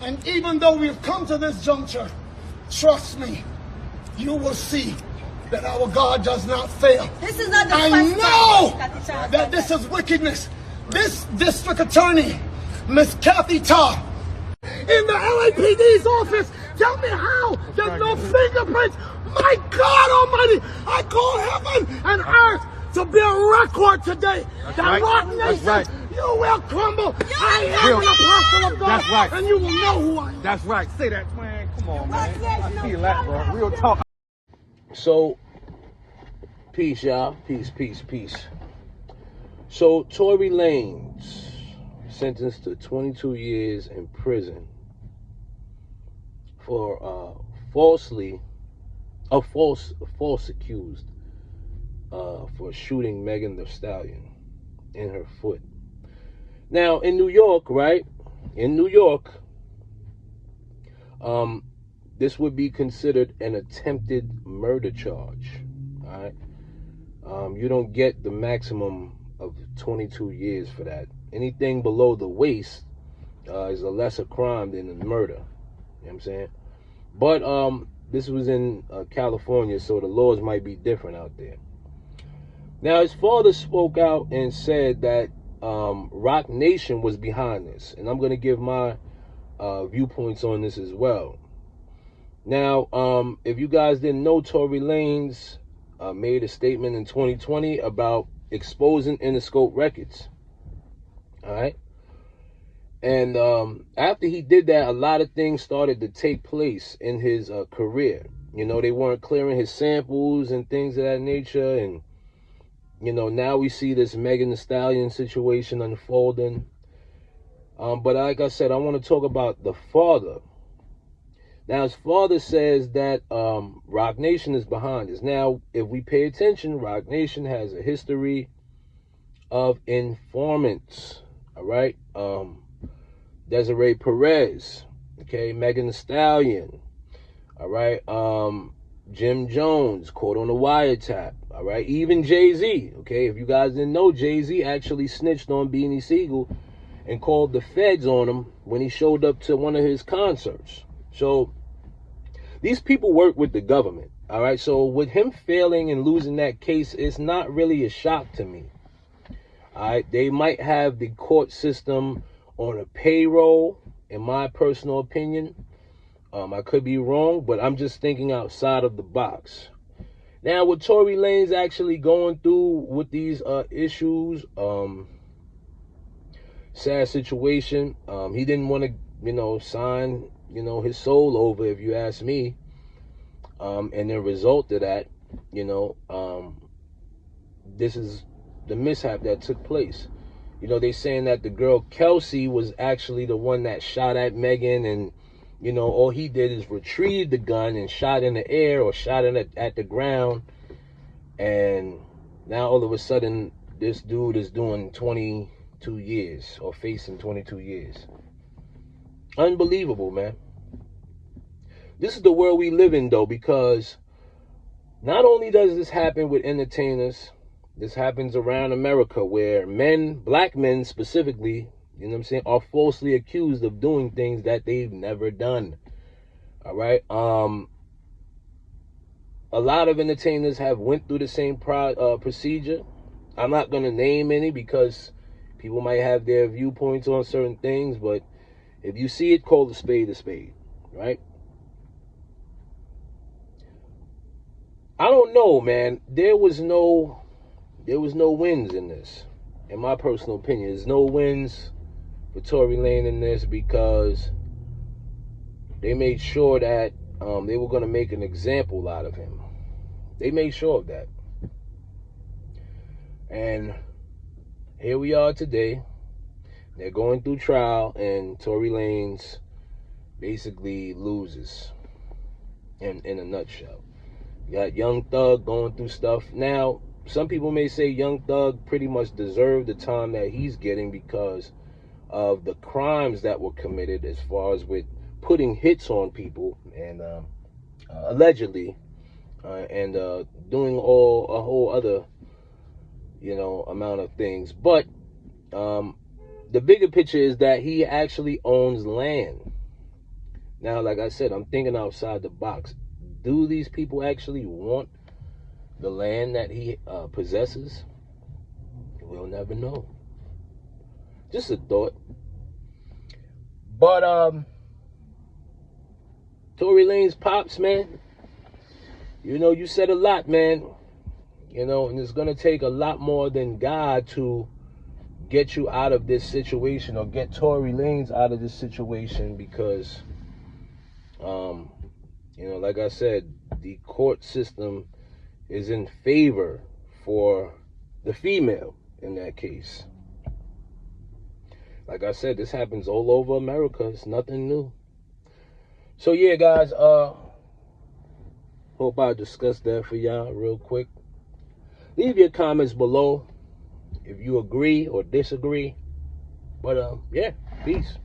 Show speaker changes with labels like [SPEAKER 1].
[SPEAKER 1] And even though we've come to this juncture, trust me, you will see that our God does not fail.
[SPEAKER 2] This is not the
[SPEAKER 1] I
[SPEAKER 2] first
[SPEAKER 1] know
[SPEAKER 2] time
[SPEAKER 1] that this is wickedness. This district attorney, Miss Kathy Todd, in the LAPD's office, tell me how there's no fingerprints. My God Almighty, I call heaven and earth to be a record today. That Rock Nation, you will crumble. I am an apostle of God.
[SPEAKER 3] That's right.
[SPEAKER 1] And you will know who I am.
[SPEAKER 3] That's right. Say that, man. Come on, man. I feel that, bro. Real talk.
[SPEAKER 4] So, peace, y'all. Peace, peace, peace. So, Tory Lanez sentenced to 22 years in prison for false accused for shooting Megan Thee Stallion in her foot. Now, in New York, right? In New York, this would be considered an attempted murder charge. All right. You don't get the maximum of 22 years for that. Anything below the waist is a lesser crime than a murder. You know what I'm saying? But this was in California, so the laws might be different out there. Now, his father spoke out and said that Rock Nation was behind this. And I'm going to give my viewpoints on this as well. Now, if you guys didn't know, Tory Lanez made a statement in 2020 about exposing Interscope records. All right. And after he did that, a lot of things started to take place in his career. You know, they weren't clearing his samples and things of that nature. And, you know, now we see this Megan Thee Stallion situation unfolding. But like I said, I want to talk about the father. Now, his father says that Rock Nation is behind this. Now, if we pay attention, Rock Nation has a history of informants. All right. Desiree Perez. Okay. Megan Thee Stallion. All right. Jim Jones caught on a wiretap. All right. Even Jay-Z. Okay. If you guys didn't know, Jay-Z actually snitched on Beanie Siegel and called the feds on him when he showed up to one of his concerts. So these people work with the government. All right. So with him failing and losing that case, it's not really a shock to me. All right. They might have the court system on a payroll, in my personal opinion. I could be wrong, but I'm just thinking outside of the box. Now, with Tory Lanez actually going through with these issues, sad situation. He didn't want to, sign, his soul over, if you ask me. And the result of that, this is the mishap that took place. They saying that the girl Kelsey was actually the one that shot at Megan, and all he did is retrieve the gun and shot in the air or shot it at the ground. And now all of a sudden, this dude is doing 22 years or facing 22 years. Unbelievable, man. This is the world we live in, though, because not only does this happen with entertainers, this happens around America where men, black men specifically, are falsely accused of doing things that they've never done. All right. A lot of entertainers have went through the same procedure. I'm not going to name any because people might have their viewpoints on certain things, but if you see it, call a spade, right? I don't know, man. There was no wins in this, in my personal opinion. There's no wins for Tory Lanez in this because they made sure that they were going to make an example out of him. They made sure of that. And here we are today. They're going through trial, and Tory Lanez basically loses in a nutshell. You got Young Thug going through stuff. Now, some people may say Young Thug pretty much deserved the time that he's getting because of the crimes that were committed as far as with putting hits on people and allegedly and doing a whole other amount of things. But the bigger picture is that he actually owns land. Now, like I said, I'm thinking outside the box. Do these people actually want the land that he possesses? We'll never know. Just a thought. But Tory Lanez pops, man, you know, you said a lot, man. You know, and it's gonna take a lot more than God to get you out of this situation, or get Tory Lanez out of this situation, because you know, like I said, the court system is in favor for the female in that case. Like I said, this happens all over America. It's nothing new. So yeah, guys, hope I discussed that for y'all real quick. Leave your comments below if you agree or disagree. But yeah, peace.